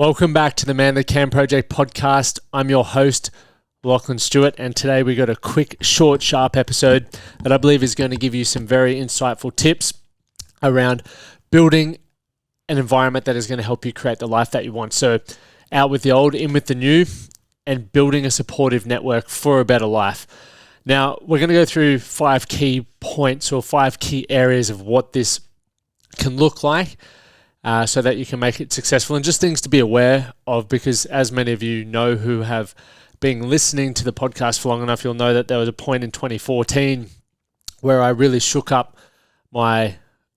Welcome back to the Man That Can Project podcast. I'm your host, Lachlan Stuart, and today we got a quick, short, sharp episode that I believe is going to give you some very insightful tips around building an environment that is going to help you create the life that you want. So out with the old, in with the new, and building a supportive network for a better life. Now, we're going to go through 5 key points or 5 key areas of what this can look like, so that you can make it successful, and just things to be aware of, because as many of you know who have been listening to the podcast for long enough, you'll know that there was a point in 2014 where I really shook up my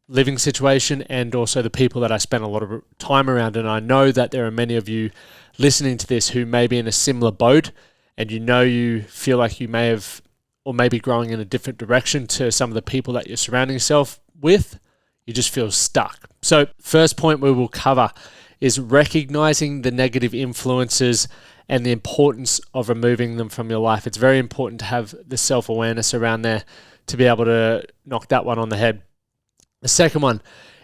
living situation and also the people that I spent a lot of time around. And I know that there are many of you listening to this who may be in a similar boat, and you feel like you may have, or maybe growing in a different direction to some of the people that you're surrounding yourself with. You just feel stuck. So first point we will cover is recognizing the negative influences and the importance of removing them from your life. It's very important to have the self-awareness around there to be able to knock that one on the head. The second one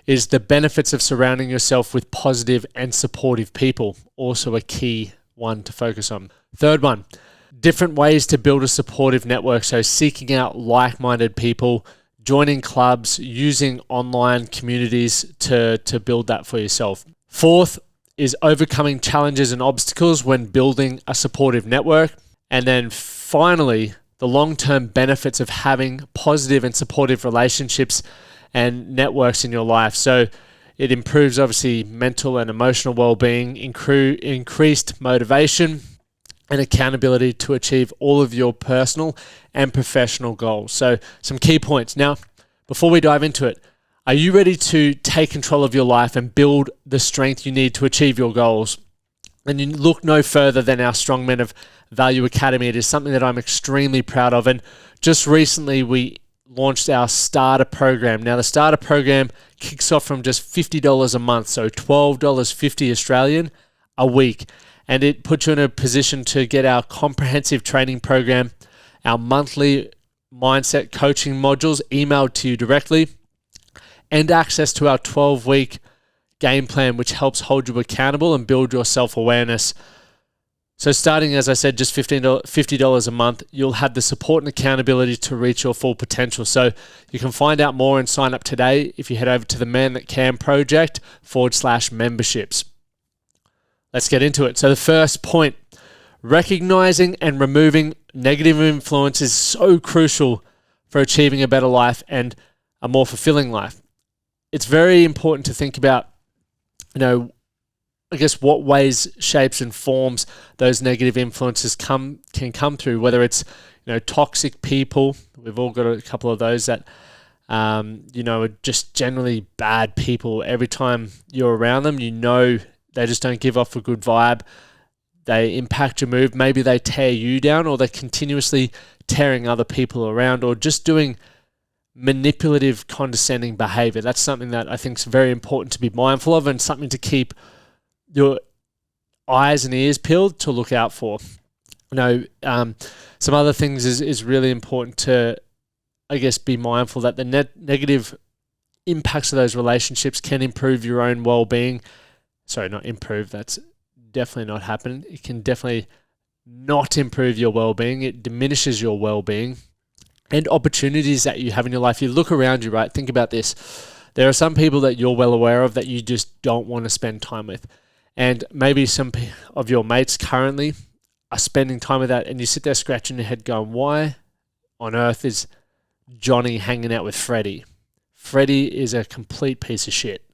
is the benefits of surrounding yourself with positive and supportive people. Also a key one to focus on. Third one, different ways to build a supportive network. So seeking out like-minded people, joining clubs, using online communities to build that for yourself. Fourth is overcoming challenges and obstacles when building a supportive network. And then finally, the long-term benefits of having positive and supportive relationships and networks in your life. So it improves obviously mental and emotional well-being, increased motivation, and accountability to achieve all of your personal and professional goals. So some key points. Now, before we dive into it, are you ready to take control of your life and build the strength you need to achieve your goals? And you look no further than our Strongmen of Value Academy. It is something that I'm extremely proud of. And just recently, we launched our starter program. Now, the starter program kicks off from just $50 a month, so $12.50 Australian a week. And it puts you in a position to get our comprehensive training program, our monthly mindset coaching modules emailed to you directly, and access to our 12-week game plan, which helps hold you accountable and build your self-awareness. So starting, as I said, just $50 a month, you'll have the support and accountability to reach your full potential. So you can find out more and sign up today if you head over to the Man That Can Project /memberships. Let's get into it. So the first point, recognizing and removing negative influence is so crucial for achieving a better life and a more fulfilling life. It's very important to think about, what ways, shapes, and forms those negative influences can come through, whether it's, toxic people. We've all got a couple of those that, are just generally bad people. Every time you're around them, they just don't give off a good vibe. They impact your mood. Maybe they tear you down, or they're continuously tearing other people around, or just doing manipulative, condescending behavior. That's something that I think is very important to be mindful of, and something to keep your eyes and ears peeled to look out for. Some other things is really important to, be mindful that the negative impacts of those relationships can improve your own well-being. Sorry, not improve. That's definitely not happening. It can definitely not improve your well-being. It diminishes your well-being and opportunities that you have in your life. You look around you, right? Think about this. There are some people that you're well aware of that you just don't want to spend time with. And maybe some of your mates currently are spending time with that, and you sit there scratching your head going, why on earth is Johnny hanging out with Freddie? Freddie is a complete piece of shit.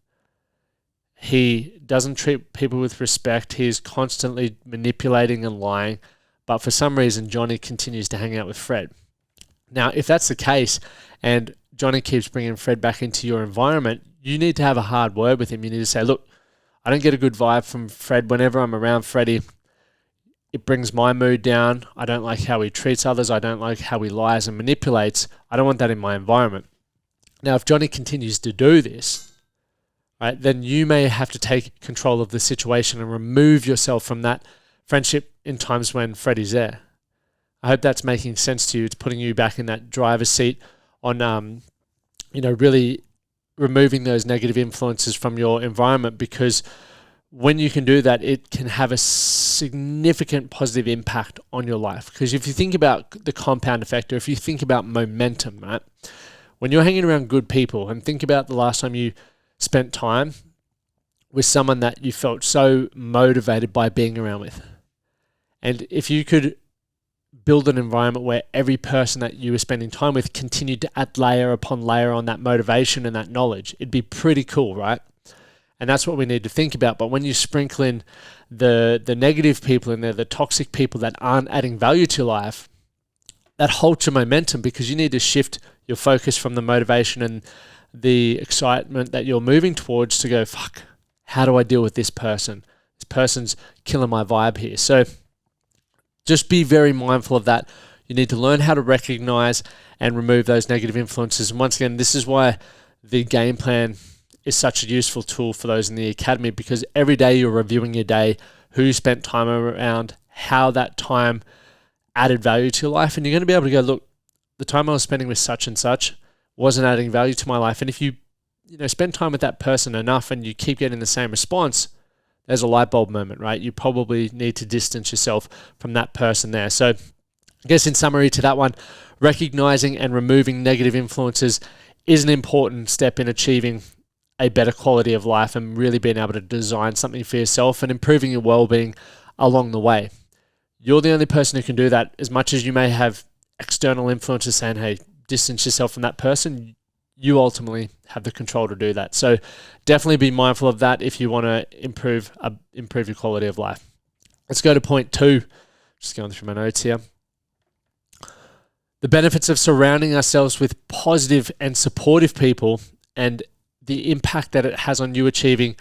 He doesn't treat people with respect. He's constantly manipulating and lying. But for some reason, Johnny continues to hang out with Fred. Now, if that's the case, and Johnny keeps bringing Fred back into your environment, you need to have a hard word with him. You need to say, look, I don't get a good vibe from Fred. Whenever I'm around Freddie, it brings my mood down. I don't like how he treats others. I don't like how he lies and manipulates. I don't want that in my environment. Now, if Johnny continues to do this, right, then you may have to take control of the situation and remove yourself from that friendship in times when Freddie's there. I hope that's making sense to you. It's putting you back in that driver's seat on, really removing those negative influences from your environment, because when you can do that, it can have a significant positive impact on your life. Because if you think about the compound effect, or if you think about momentum, right? When you're hanging around good people, and think about the last time you spent time with someone that you felt so motivated by being around with. And if you could build an environment where every person that you were spending time with continued to add layer upon layer on that motivation and that knowledge, it'd be pretty cool, right? And that's what we need to think about. But when you sprinkle in the negative people in there, the toxic people that aren't adding value to life, that halts your momentum, because you need to shift your focus from the motivation and the excitement that you're moving towards to go, fuck, how do I deal with this person? This person's killing my vibe here. So just be very mindful of that. You need to learn how to recognize and remove those negative influences. And once again, this is why the game plan is such a useful tool for those in the academy, because every day you're reviewing your day, who you spent time around, how that time added value to your life, and you're going to be able to go, look, the time I was spending with such and such wasn't adding value to my life. And if you spend time with that person enough and you keep getting the same response, there's a light bulb moment, right? You probably need to distance yourself from that person there. So I guess in summary to that one, recognizing and removing negative influences is an important step in achieving a better quality of life and really being able to design something for yourself and improving your well-being along the way. You're the only person who can do that. As much as you may have external influences saying, hey, distance yourself from that person, you ultimately have the control to do that. So definitely be mindful of that if you want to improve your quality of life. Let's go to point 2. Just going through my notes here. The benefits of surrounding ourselves with positive and supportive people, and the impact that it has on you achieving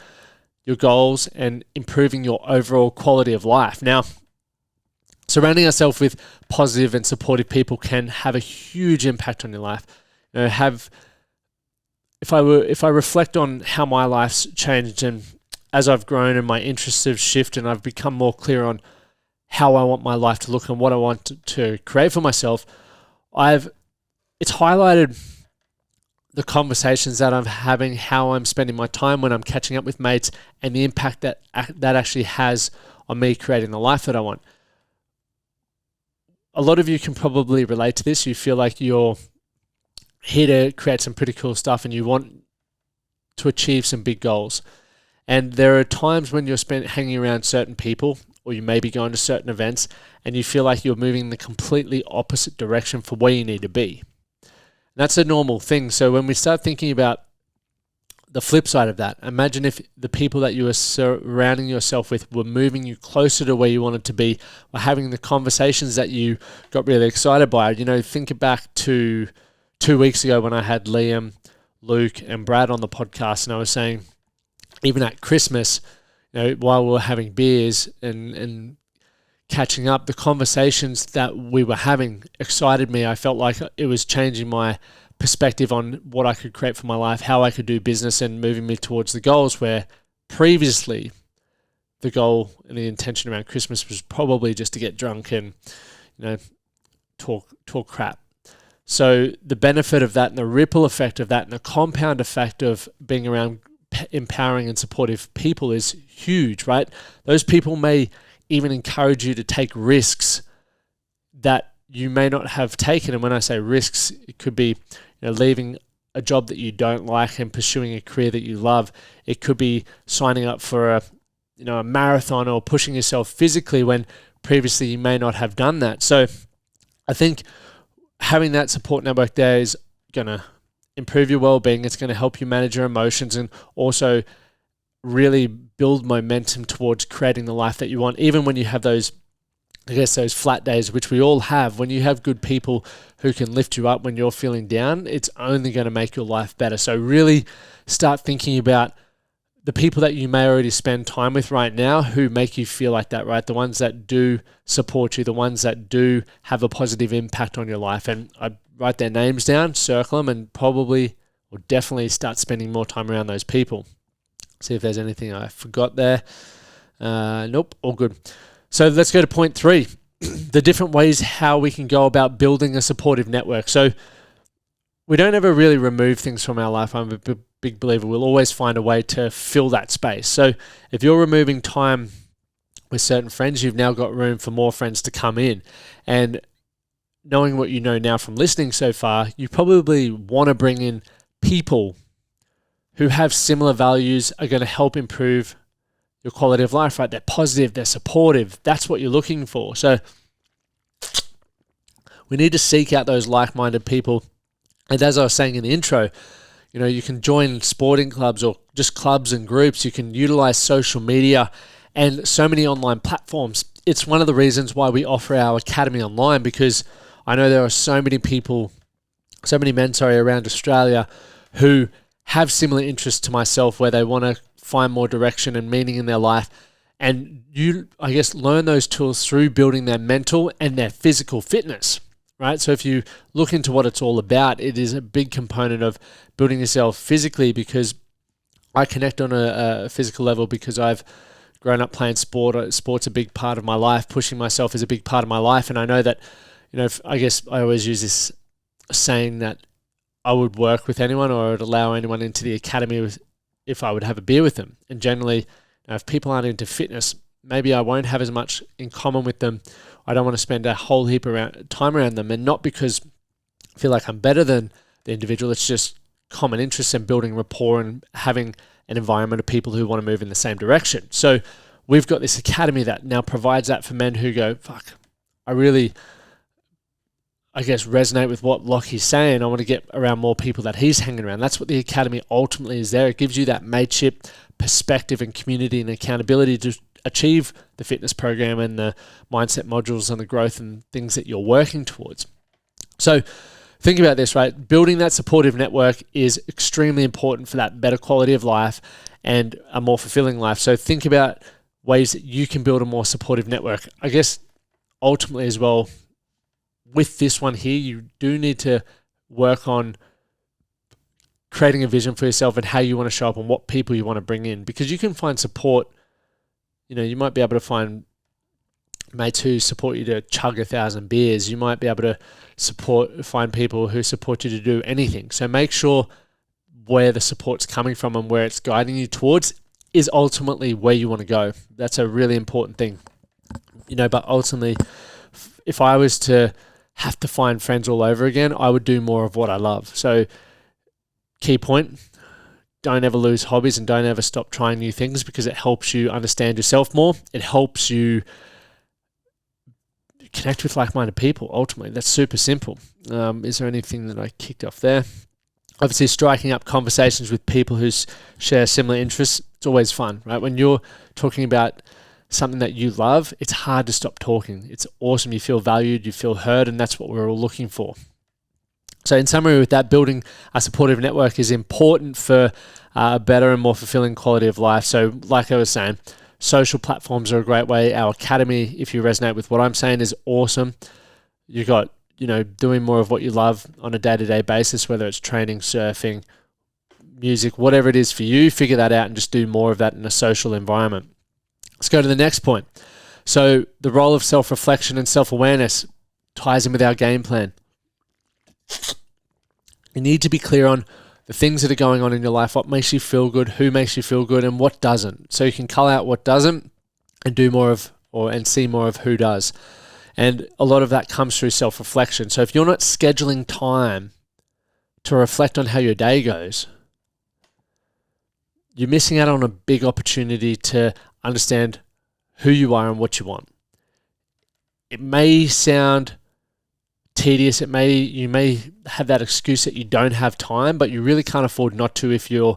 your goals and improving your overall quality of life. Now, surrounding ourselves with positive and supportive people can have a huge impact on your life. If I reflect on how my life's changed, and as I've grown and my interests have shifted and I've become more clear on how I want my life to look and what I want to create for myself, it's highlighted the conversations that I'm having, how I'm spending my time when I'm catching up with mates, and the impact that actually has on me creating the life that I want. A lot of you can probably relate to this. You feel like you're here to create some pretty cool stuff and you want to achieve some big goals. And there are times when you're hanging around certain people, or you may be going to certain events, and you feel like you're moving in the completely opposite direction for where you need to be. That's a normal thing. So when we start thinking about the flip side of that, imagine if the people that you were surrounding yourself with were moving you closer to where you wanted to be, or having the conversations that you got really excited by. Think back to 2 weeks ago when I had Liam, Luke, and Brad on the podcast, and I was saying, even at Christmas, while we were having beers and catching up, the conversations that we were having excited me. I felt like it was changing my perspective on what I could create for my life, how I could do business, and moving me towards the goals, where previously the goal and the intention around Christmas was probably just to get drunk and talk crap. So the benefit of that and the ripple effect of that and the compound effect of being around empowering and supportive people is huge, right? Those people may even encourage you to take risks that you may not have taken. And when I say risks, it could be leaving a job that you don't like and pursuing a career that you love. It could be signing up for a marathon or pushing yourself physically when previously you may not have done that. So I think having that support network there is going to improve your well-being. It's going to help you manage your emotions and also really build momentum towards creating the life that you want. Even when you have those flat days, which we all have, when you have good people who can lift you up when you're feeling down, it's only going to make your life better. So really start thinking about the people that you may already spend time with right now who make you feel like that, right? The ones that do support you, the ones that do have a positive impact on your life. And I write their names down, circle them, and probably or definitely start spending more time around those people. See if there's anything I forgot there. Nope, all good. So let's go to point 3, the different ways how we can go about building a supportive network. So we don't ever really remove things from our life. I'm a big believer we'll always find a way to fill that space. So if you're removing time with certain friends, you've now got room for more friends to come in. And knowing what you know now from listening so far, you probably want to bring in people who have similar values, are going to help improve your quality of life, right? They're positive, they're supportive. That's what you're looking for. So we need to seek out those like-minded people. And as I was saying in the intro, you can join sporting clubs or just clubs and groups. You can utilize social media and so many online platforms. It's one of the reasons why we offer our academy online, because I know there are so many men around Australia who have similar interests to myself, where they want to find more direction and meaning in their life. And you, I guess, learn those tools through building their mental and their physical fitness, right? So if you look into what it's all about, it is a big component of building yourself physically, because I connect on a physical level because I've grown up playing sport. Sport's a big part of my life. Pushing myself is a big part of my life. And I know that, I guess I always use this saying that I would work with anyone, or I would allow anyone into the academy if I would have a beer with them. And generally, if people aren't into fitness, maybe I won't have as much in common with them. I don't want to spend a whole heap of time around them. And not because I feel like I'm better than the individual. It's just common interests and building rapport and having an environment of people who want to move in the same direction. So we've got this academy that now provides that for men who go, fuck, I really, I guess, resonate with what Lockie's saying. I want to get around more people that he's hanging around. That's what the academy ultimately is there. It gives you that mateship, perspective and community and accountability to achieve the fitness program and the mindset modules and the growth and things that you're working towards. So think about this, right? Building that supportive network is extremely important for that better quality of life and a more fulfilling life. So think about ways that you can build a more supportive network. I guess ultimately as well, with this one here, you do need to work on creating a vision for yourself and how you want to show up and what people you want to bring in, because you can find support. You might be able to find mates who support you to chug 1,000 beers. You might be able to find people who support you to do anything. So make sure where the support's coming from and where it's guiding you towards is ultimately where you want to go. That's a really important thing. But ultimately, if I was to have to find friends all over again, I would do more of what I love. So key point, don't ever lose hobbies and don't ever stop trying new things, because it helps you understand yourself more. It helps you connect with like-minded people. Ultimately, that's super simple. Is there anything that I kicked off there? Obviously, striking up conversations with people who share similar interests. It's always fun, right? When you're talking about something that you love, it's hard to stop talking. It's awesome. You feel valued, you feel heard, and that's what we're all looking for. So in summary with that, building a supportive network is important for a better and more fulfilling quality of life. So like I was saying, social platforms are a great way. Our academy, if you resonate with what I'm saying, is awesome. You got, doing more of what you love on a day-to-day basis, whether it's training, surfing, music, whatever it is for you, figure that out and just do more of that in a social environment. Let's go to the next point. So the role of self-reflection and self-awareness ties in with our game plan. You need to be clear on the things that are going on in your life, what makes you feel good, who makes you feel good, and what doesn't. So you can cull out what doesn't and do more of, and see more of who does. And a lot of that comes through self-reflection. So if you're not scheduling time to reflect on how your day goes, you're missing out on a big opportunity to understand who you are and what you want. It may sound tedious. You may have that excuse that you don't have time, but you really can't afford not to if you're,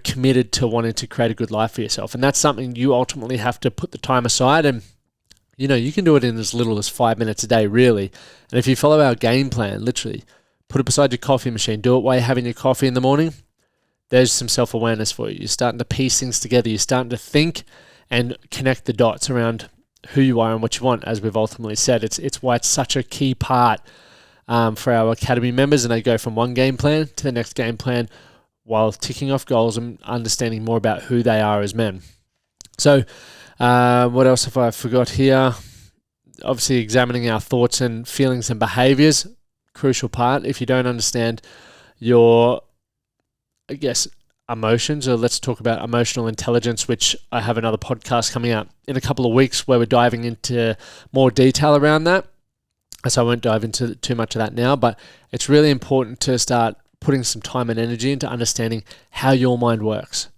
committed to wanting to create a good life for yourself. And that's something you ultimately have to put the time aside. And, you can do it in as little as 5 minutes a day, really. And if you follow our game plan, literally, put it beside your coffee machine, do it while you're having your coffee in the morning. There's some self-awareness for you. You're starting to piece things together. You're starting to think and connect the dots around who you are and what you want, as we've ultimately said. It's why it's such a key part for our academy members, and they go from one game plan to the next game plan while ticking off goals and understanding more about who they are as men. So what else have I forgot here? Obviously, examining our thoughts and feelings and behaviors, crucial part. If you don't understand your I guess, emotions, or let's talk about emotional intelligence, which I have another podcast coming out in a couple of weeks where we're diving into more detail around that. So I won't dive into too much of that now, but it's really important to start putting some time and energy into understanding how your mind works.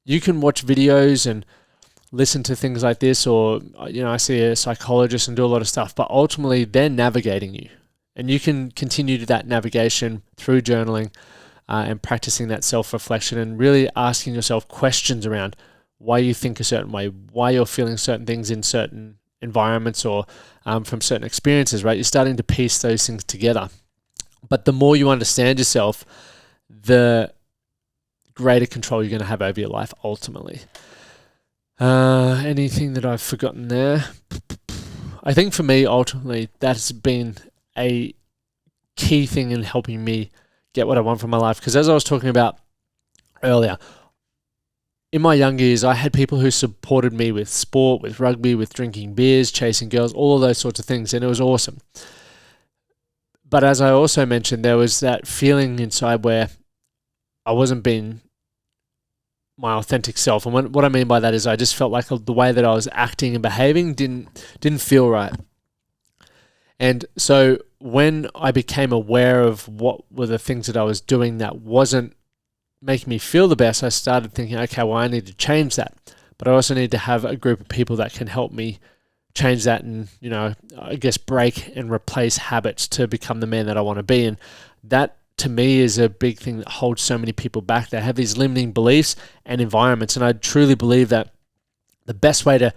You can watch videos and listen to things like this, or I see a psychologist and do a lot of stuff, but ultimately they're navigating you, and you can continue that navigation through journaling and practicing that self-reflection and really asking yourself questions around why you think a certain way, why you're feeling certain things in certain environments or from certain experiences, right? You're starting to piece those things together. But the more you understand yourself, the greater control you're going to have over your life ultimately. Anything that I've forgotten there? I think for me, ultimately, that's been a key thing in helping me get what I want from my life. Because as I was talking about earlier, in my younger years, I had people who supported me with sport, with rugby, with drinking beers, chasing girls, all of those sorts of things, and it was awesome. But as I also mentioned, there was that feeling inside where I wasn't being my authentic self. And what I mean by that is I just felt like the way that I was acting and behaving didn't feel right. And so when I became aware of what were the things that I was doing that wasn't making me feel the best, I started thinking, okay, well, I need to change that. But I also need to have a group of people that can help me change that and, I guess break and replace habits to become the man that I want to be. And that, to me, is a big thing that holds so many people back. They have these limiting beliefs and environments. And I truly believe that the best way to,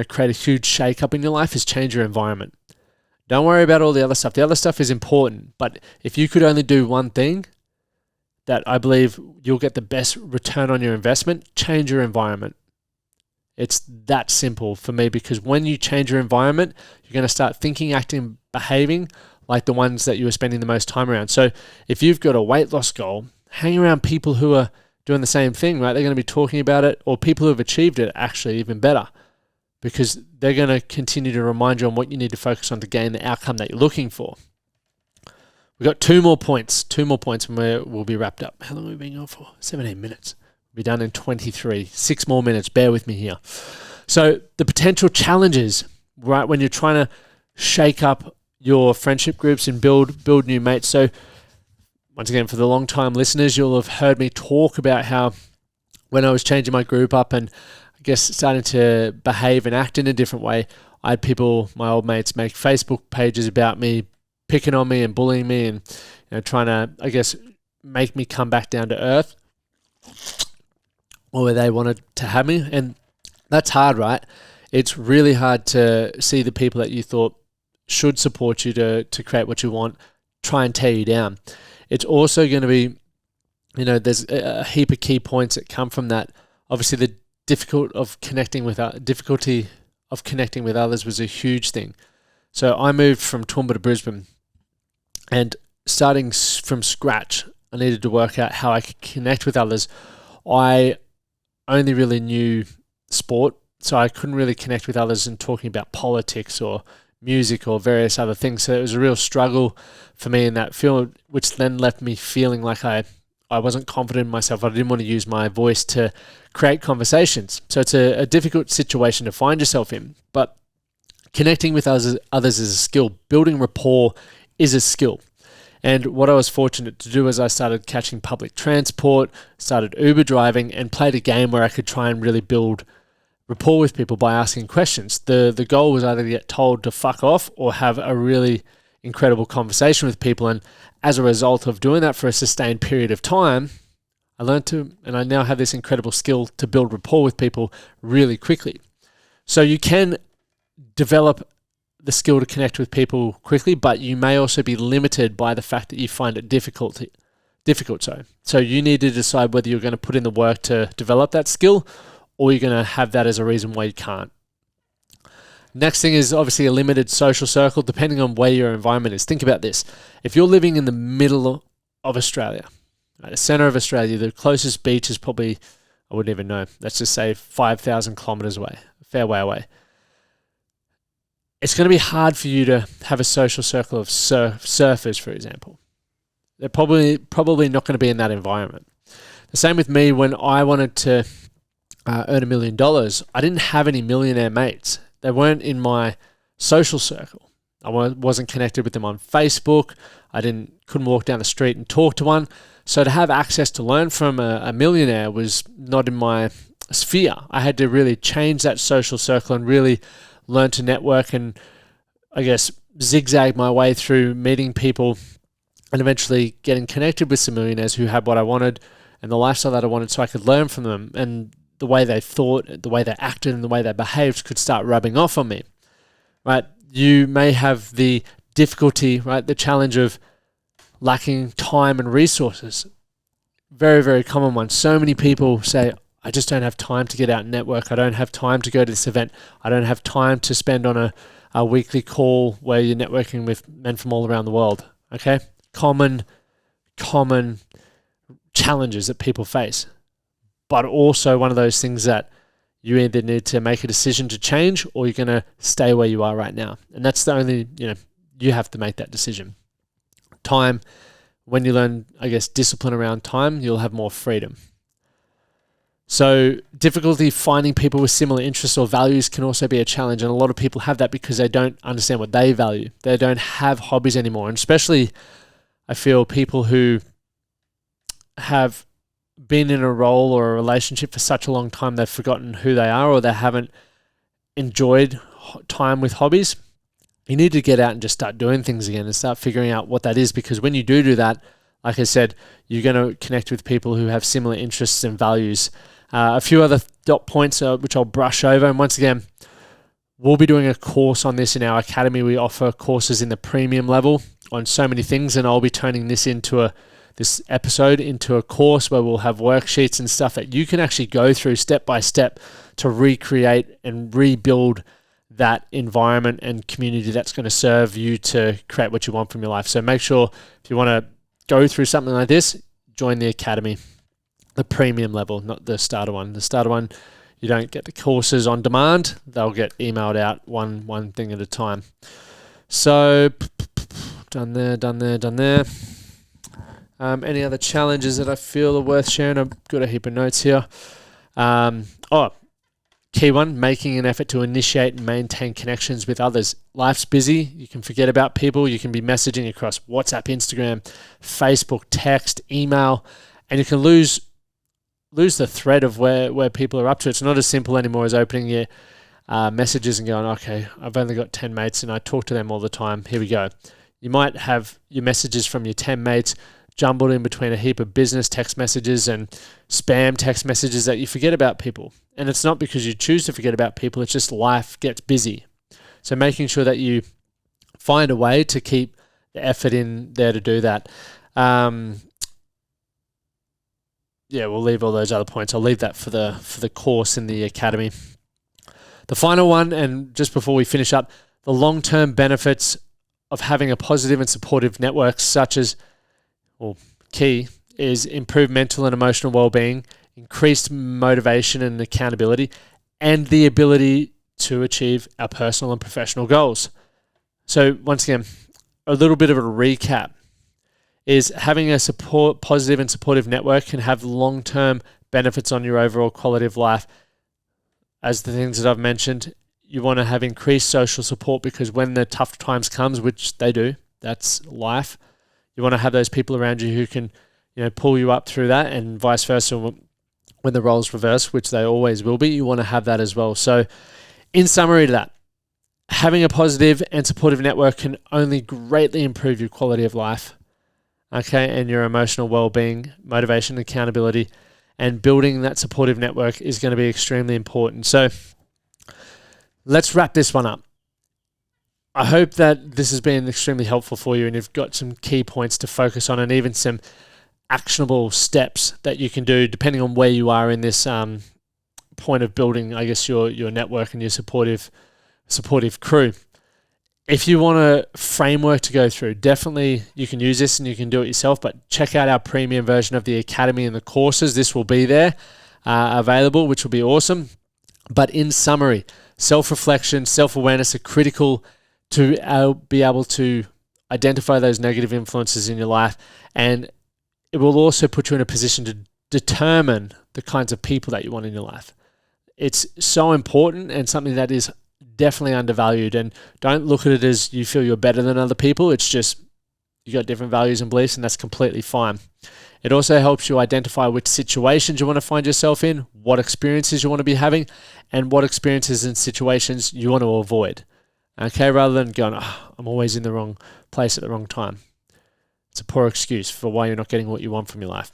create a huge shake-up in your life is change your environment. Don't worry about all the other stuff. The other stuff is important. But if you could only do one thing that I believe you'll get the best return on your investment, change your environment. It's that simple for me, because when you change your environment, you're going to start thinking, acting, behaving like the ones that you were spending the most time around. So if you've got a weight loss goal, hang around people who are doing the same thing, right? They're going to be talking about it, or people who have achieved it, actually even better, because they're going to continue to remind you on what you need to focus on to gain the outcome that you're looking for. We've got two more points, and we'll be wrapped up. How long have we been going for? 17 minutes. We'll be done in 23. 6 more minutes. Bear with me here. So the potential challenges, right, when you're trying to shake up your friendship groups and build new mates. So once again, for the long-time listeners, you'll have heard me talk about how when I was changing my group up and I guess starting to behave and act in a different way, I had people, my old mates, make Facebook pages about me, picking on me and bullying me and trying to, I guess, make me come back down to earth, or where they wanted to have me. And that's hard, right? It's really hard to see the people that you thought should support you to create what you want try and tear you down. It's also going to be, there's a heap of key points that come from that. Obviously, the difficulty of connecting with others was a huge thing. So I moved from Toowoomba to Brisbane, and starting from scratch, I needed to work out how I could connect with others. I only really knew sport, so I couldn't really connect with others in talking about politics or music or various other things. So it was a real struggle for me in that field, which then left me feeling like I wasn't confident in myself. I didn't want to use my voice to create conversations. So it's a difficult situation to find yourself in. But connecting with others is a skill. Building rapport is a skill. And what I was fortunate to do is I started catching public transport, started Uber driving, and played a game where I could try and really build rapport with people by asking questions. The goal was either to get told to fuck off or have a really incredible conversation with people. And as a result of doing that for a sustained period of time, I learned to, and I now have this incredible skill to build rapport with people really quickly. So you can develop the skill to connect with people quickly, but you may also be limited by the fact that you find it difficult. So you need to decide whether you're going to put in the work to develop that skill, or you're going to have that as a reason why you can't. Next thing is obviously a limited social circle, depending on where your environment is. Think about this. If you're living in the middle of Australia, right, the center of Australia, the closest beach is probably, I wouldn't even know, let's just say 5,000 kilometers away, a fair way away. It's going to be hard for you to have a social circle of surfers, for example. They're probably not going to be in that environment. The same with me when I wanted to earn $1 million. I didn't have any millionaire mates. They weren't in my social circle. I wasn't connected with them on Facebook. I couldn't walk down the street and talk to one. So to have access to learn from a millionaire was not in my sphere. I had to really change that social circle and really learn to network and, I guess, zigzag my way through meeting people and eventually getting connected with some millionaires who had what I wanted and the lifestyle that I wanted, so I could learn from them, and the way they thought, the way they acted, and the way they behaved could start rubbing off on me, right? You may have the difficulty, right? The challenge of lacking time and resources. Very, very common one. So many people say, I just don't have time to get out and network. I don't have time to go to this event. I don't have time to spend on a weekly call where you're networking with men from all around the world. Okay? Common challenges that people face. But also one of those things that you either need to make a decision to change or you're going to stay where you are right now. And that's the only, you have to make that decision. Time, when you learn, I guess, discipline around time, you'll have more freedom. So difficulty finding people with similar interests or values can also be a challenge. And a lot of people have that because they don't understand what they value. They don't have hobbies anymore. And especially, I feel people who have been in a role or a relationship for such a long time, they've forgotten who they are or they haven't enjoyed time with hobbies. You need to get out and just start doing things again and start figuring out what that is, because when you do that, like I said, you're going to connect with people who have similar interests and values. A few other dot points which I'll brush over. And once again, we'll be doing a course on this in our academy. We offer courses in the premium level on so many things, and I'll be turning this this episode into a course where we'll have worksheets and stuff that you can actually go through step by step to recreate and rebuild that environment and community that's going to serve you to create what you want from your life. So make sure if you want to go through something like this, join the academy, the premium level, not the starter one. The starter one, you don't get the courses on demand. They'll get emailed out one thing at a time. So done there. Any other challenges that I feel are worth sharing? I've got a heap of notes here. Key one, making an effort to initiate and maintain connections with others. Life's busy. You can forget about people. You can be messaging across WhatsApp, Instagram, Facebook, text, email, and you can lose the thread of where people are up to. It's not as simple anymore as opening your messages and going, okay, I've only got 10 mates and I talk to them all the time. Here we go. You might have your messages from your 10 mates jumbled in between a heap of business text messages and spam text messages that you forget about people. And it's not because you choose to forget about people, it's just life gets busy. So making sure that you find a way to keep the effort in there to do that. We'll leave all those other points. I'll leave that for the course in the academy. The final one, and just before we finish up, the long-term benefits of having a positive and supportive network key is improved mental and emotional well-being, increased motivation and accountability, and the ability to achieve our personal and professional goals. So once again, a little bit of a recap is having a positive and supportive network can have long-term benefits on your overall quality of life. As the things that I've mentioned, you want to have increased social support because when the tough times comes, which they do, that's life. You want to have those people around you who can, pull you up through that, and vice versa. When the roles reverse, which they always will be, you want to have that as well. So in summary to that, having a positive and supportive network can only greatly improve your quality of life, okay, and your emotional well-being, motivation, accountability, and building that supportive network is going to be extremely important. So let's wrap this one up. I hope that this has been extremely helpful for you and you've got some key points to focus on and even some actionable steps that you can do depending on where you are in this point of building, I guess, your network and your supportive crew. If you want a framework to go through, definitely you can use this and you can do it yourself, but check out our premium version of the Academy and the courses. This will be there available, which will be awesome. But in summary, self-reflection, self-awareness are critical to be able to identify those negative influences in your life, and it will also put you in a position to determine the kinds of people that you want in your life. It's so important and something that is definitely undervalued. And don't look at it as you feel you're better than other people. It's just you got different values and beliefs, and that's completely fine. It also helps you identify which situations you want to find yourself in, what experiences you want to be having, and what experiences and situations you want to avoid. Okay, rather than going, I'm always in the wrong place at the wrong time. It's a poor excuse for why you're not getting what you want from your life.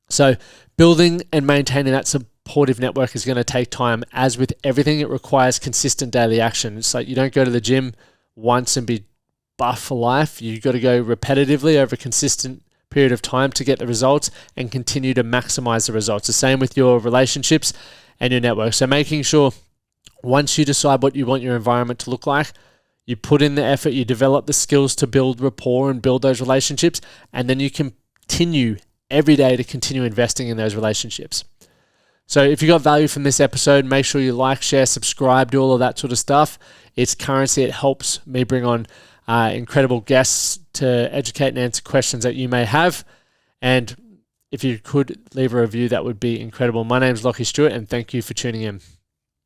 So building and maintaining that supportive network is going to take time. As with everything, it requires consistent daily action. It's like you don't go to the gym once and be buff for life. You've got to go repetitively over a consistent period of time to get the results and continue to maximize the results. The same with your relationships and your network. So making sure once you decide what you want your environment to look like, you put in the effort, you develop the skills to build rapport and build those relationships, and then you continue every day to continue investing in those relationships. So if you got value from this episode, make sure you like, share, subscribe, do all of that sort of stuff. It's currency. It helps me bring on incredible guests to educate and answer questions that you may have. And if you could leave a review, that would be incredible. My name is Lachlan Stuart, and thank you for tuning in.